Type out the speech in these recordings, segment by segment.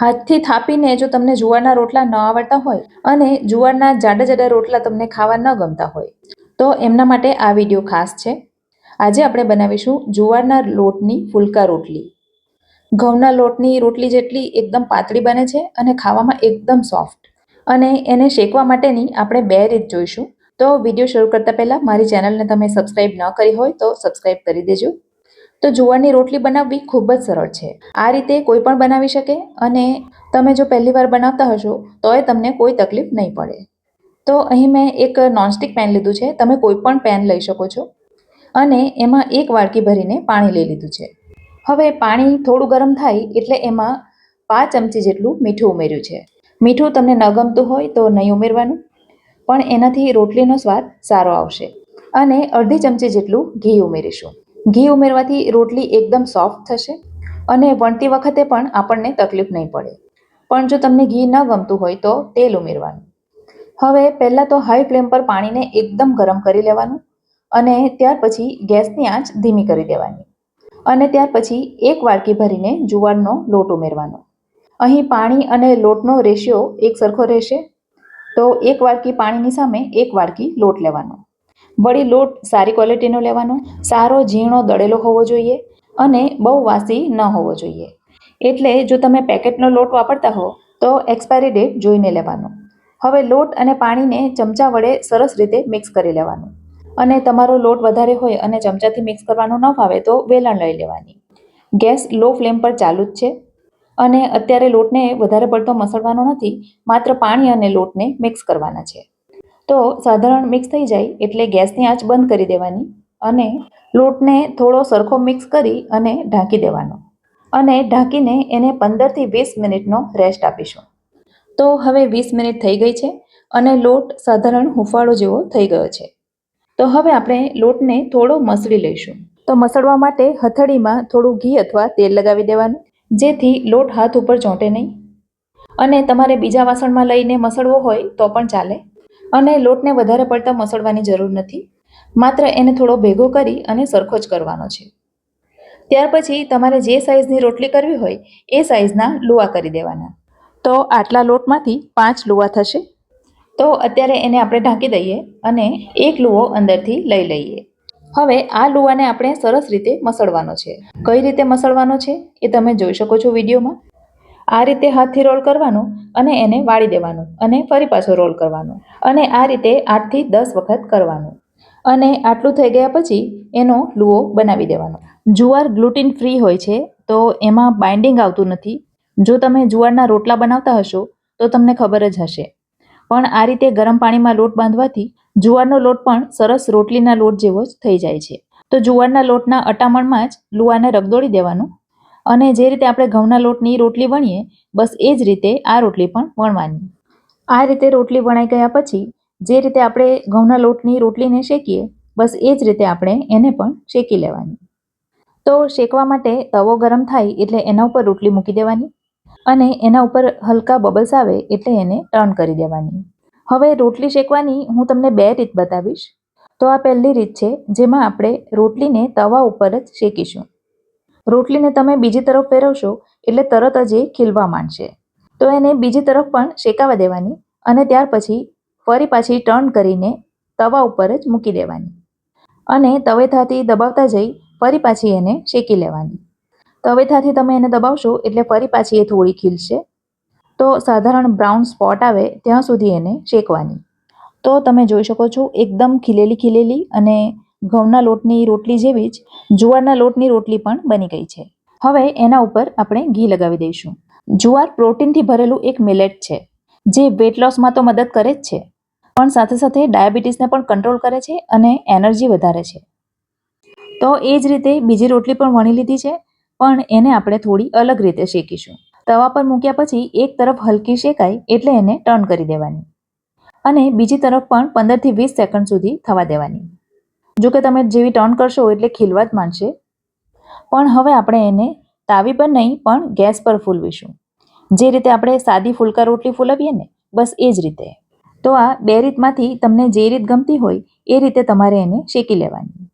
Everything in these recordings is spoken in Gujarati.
હાથથી થાપીને જો તમને જુવારના રોટલા ન આવડતા હોય અને જુવારના જાડા જાડા રોટલા તમને ખાવા ન ગમતા હોય તો એમના માટે આ વિડીયો ખાસ છે. આજે આપણે બનાવીશું જુવારના લોટની ફુલકા રોટલી. ઘઉંના લોટની રોટલી જેટલી એકદમ પાતળી બને છે અને ખાવામાં એકદમ સોફ્ટ. અને એને શેકવા માટેની આપણે બે રીત જોઈશું. તો વિડીયો શરૂ કરતા પહેલાં મારી ચેનલને તમે સબસ્ક્રાઈબ ન કરી હોય તો સબસ્ક્રાઈબ કરી દેજો. તો જુવારની રોટલી બનાવવી ખૂબ જ સરળ છે. આ રીતે કોઈ પણ બનાવી શકે અને તમે જો પહેલી વાર બનાવતા હશો તોય તમને કોઈ તકલીફ નહીં પડે. તો અહીં મેં એક નોનસ્ટિક પેન લીધું છે. તમે કોઈ પણ પેન લઈ શકો છો અને એમાં એક વાડકી ભરીને પાણી લઈ લીધું છે. હવે પાણી થોડું ગરમ થાય એટલે એમાં 5 ચમચી જેટલું મીઠું ઉમેર્યું છે. મીઠું તમને ન ગમતું હોય તો નહીં ઉમેરવાનું, પણ એનાથી રોટલીનો સ્વાદ સારો આવશે. અને અડધી ચમચી જેટલું ઘી ઉમેરીશું. ઘી ઉમેરવાથી રોટલી એકદમ સોફ્ટ થશે અને વણતી વખતે પણ આપણને તકલીફ નહીં પડે. પણ જો તમને ઘી ન ગમતું હોય તો તેલ ઉમેરવાનું. હવે પહેલાં તો હાઈ ફ્લેમ પર પાણીને એકદમ ગરમ કરી લેવાનું અને ત્યાર પછી ગેસની આંચ ધીમી કરી દેવાની. અને ત્યાર પછી એક વાડકી ભરીને જુવારનો લોટ ઉમેરવાનો. અહીં પાણી અને લોટનો રેશિયો એક સરખો રહેશે. તો એક વાડકી પાણીની સામે એક વાડકી લોટ લેવાનો. વળી લોટ સારી ક્વોલિટીનો લેવાનો, સારો ઝીણો દળેલો હોવો જોઈએ અને બહુ વાસી ન હોવો જોઈએ. એટલે જો તમે પેકેટનો લોટ વાપરતા હો તો એક્સપાયરી ડેટ જોઈને લેવાનો. હવે લોટ અને પાણીને ચમચા વડે સરસ રીતે મિક્સ કરી લેવાનું. અને તમારો લોટ વધારે હોય અને ચમચાથી મિક્સ કરવાનું ન ફાવે તો વેલણ લઈ લેવાની. ગેસ લો ફ્લેમ પર ચાલુ જ છે અને અત્યારે લોટને વધારે પડતો મસળવાનો નથી, માત્ર પાણી અને લોટને મિક્સ કરવાના છે. તો સાધારણ મિક્સ થઈ જાય એટલે ગેસની આંચ બંધ કરી દેવાની અને લોટને થોડો સરખો મિક્સ કરી અને ઢાંકી દેવાનો. અને ઢાંકીને એને 15થી 20 મિનિટનો રેસ્ટ આપીશું. તો હવે 20 મિનિટ થઈ ગઈ છે અને લોટ સાધારણ હુંફાળો જેવો થઈ ગયો છે. તો હવે આપણે લોટને થોડો મસળી લઈશું. તો મસળવા માટે હથેળીમાં થોડું ઘી અથવા તેલ લગાવી દેવાનું, જેથી લોટ હાથ ઉપર ચોંટે નહીં. અને તમારે બીજા વાસણમાં લઈને મસળવો હોય તો પણ ચાલે. અને લોટને વધારે પડતા મસળવાની જરૂર નથી, માત્ર એને થોડો ભેગો કરી અને સરખો જ કરવાનો છે. ત્યાર પછી તમારે જે સાઈઝની રોટલી કરવી હોય એ સાઈઝના લુવા કરી દેવાના. તો આટલા લોટમાંથી 5 લુવા થશે. તો અત્યારે એને આપણે ઢાંકી દઈએ અને એક લુવો અંદરથી લઈ લઈએ. હવે આ લુવાને આપણે સરસ રીતે મસળવાનો છે. કઈ રીતે મસળવાનો છે એ તમે જોઈ શકો છો વિડીયોમાં. આ રીતે હાથથી રોલ કરવાનું અને એને વાળી દેવાનું અને ફરી પાછો રોલ કરવાનો અને આ રીતે 8 થી 10 વખત કરવાનું. અને આટલું થઈ ગયા પછી એનો લુવો બનાવી દેવાનો. જુવાર ગ્લુટીન ફ્રી હોય છે તો એમાં બાઇન્ડિંગ આવતું નથી. જો તમે જુવારના રોટલા બનાવતા હશો તો તમને ખબર જ હશે. પણ આ રીતે ગરમ પાણીમાં લોટ બાંધવાથી જુવારનો લોટ પણ સરસ રોટલીના લોટ જેવો જ થઈ જાય છે. તો જુવારના લોટના અટામણમાં જ લુવાને રગદોળી દેવાનું અને જે રીતે આપણે ઘઉંના લોટની રોટલી વણીએ બસ એ જ રીતે આ રોટલી પણ વણવાની. આ રીતે રોટલી વણાઈ ગયા પછી જે રીતે આપણે ઘઉંના લોટની રોટલીને શેકીએ બસ એ જ રીતે આપણે એને પણ શેકી લેવાની. તો શેકવા માટે તવો ગરમ થાય એટલે એના ઉપર રોટલી મૂકી દેવાની અને એના ઉપર હલકા બબલ્સ આવે એટલે એને ટર્ન કરી દેવાની. હવે રોટલી શેકવાની હું તમને બે રીત બતાવીશ. તો આ પહેલી રીત છે જેમાં આપણે રોટલીને તવા ઉપર જ શેકીશું. રોટલીને તમે બીજી તરફ ફેરવશો એટલે તરત જ એ ખીલવા માંડશે. તો એને બીજી તરફ પણ શેકાવા દેવાની અને ત્યાર પછી ફરી પાછી ટર્ન કરીને તવા ઉપર જ મૂકી દેવાની અને તવેથાથી દબાવતા જઈ ફરી પાછી એને શેકી લેવાની. તવેથાથી તમે એને દબાવશો એટલે ફરી પાછી એ થોડી ખીલશે. તો સાધારણ બ્રાઉન સ્પોટ આવે ત્યાં સુધી એને શેકવાની. તો તમે જોઈ શકો છો એકદમ ખીલેલી અને ઘઉંના લોટની રોટલી જેવી જ જુવારના લોટની રોટલી પણ બની ગઈ છે. હવે એના ઉપર આપણે ઘી લગાવી દઈશું. જુવાર પ્રોટીનથી ભરેલું એક મિલેટ છે જે વેટ લોસમાં તો મદદ કરે જ છે, પણ સાથે સાથે ડાયાબિટીસને પણ કંટ્રોલ કરે છે અને એનર્જી વધારે છે. તો એ જ રીતે બીજી રોટલી પણ વણી લીધી છે, પણ એને આપણે થોડી અલગ રીતે શેકીશું. તવા પર મૂક્યા પછી એક તરફ હલકી શેકાય એટલે એને ટર્ન કરી દેવાની અને બીજી તરફ પણ 15 થી 20 સેકન્ડ સુધી થવા દેવાની. જો કે તમે જેવી ટર્ન કરશો એટલે ખીલવા જ માંડશે. પણ હવે આપણે એને તાવી પર નહીં પણ ગેસ પર ફૂલવીશું. જે રીતે આપણે સાદી ફુલકા રોટલી ફૂલવીએ ને બસ એ જ રીતે. તો આ બે રીતમાંથી તમને જે રીત ગમતી હોય એ રીતે તમારે એને શેકી લેવાની.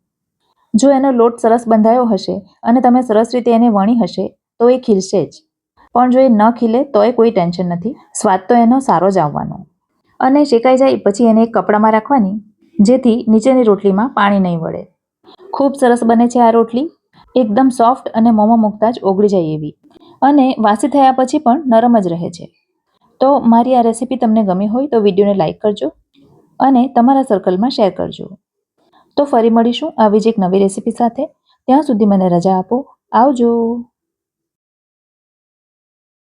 જો એનો લોટ સરસ બંધાયો હશે અને તમે સરસ રીતે એને વણી હશે તો એ ખીલશે જ. પણ જો એ ન ખીલે તોય કોઈ ટેન્શન નથી, સ્વાદ તો એનો સારો જ આવવાનો. અને શેકાઈ જાય પછી એને એક કપડામાં રાખવાની, જેથી નીચેની રોટલીમાં પાણી નહીં વળે. ખૂબ સરસ બને છે આ રોટલી, એકદમ સોફ્ટ અને મોંમાં મૂકતા જ ઓગળી જાય એવી, અને વાસી થયા પછી પણ નરમ જ રહે છે. તો મારી આ રેસીપી તમને ગમી હોય તો વિડીયોને લાઇક કરજો અને તમારા સર્કલમાં શેર કરજો. તો ફરી મળીશું આવી જ એક નવી રેસીપી સાથે. ત્યાં સુધી મને રજા આપો. આવજો.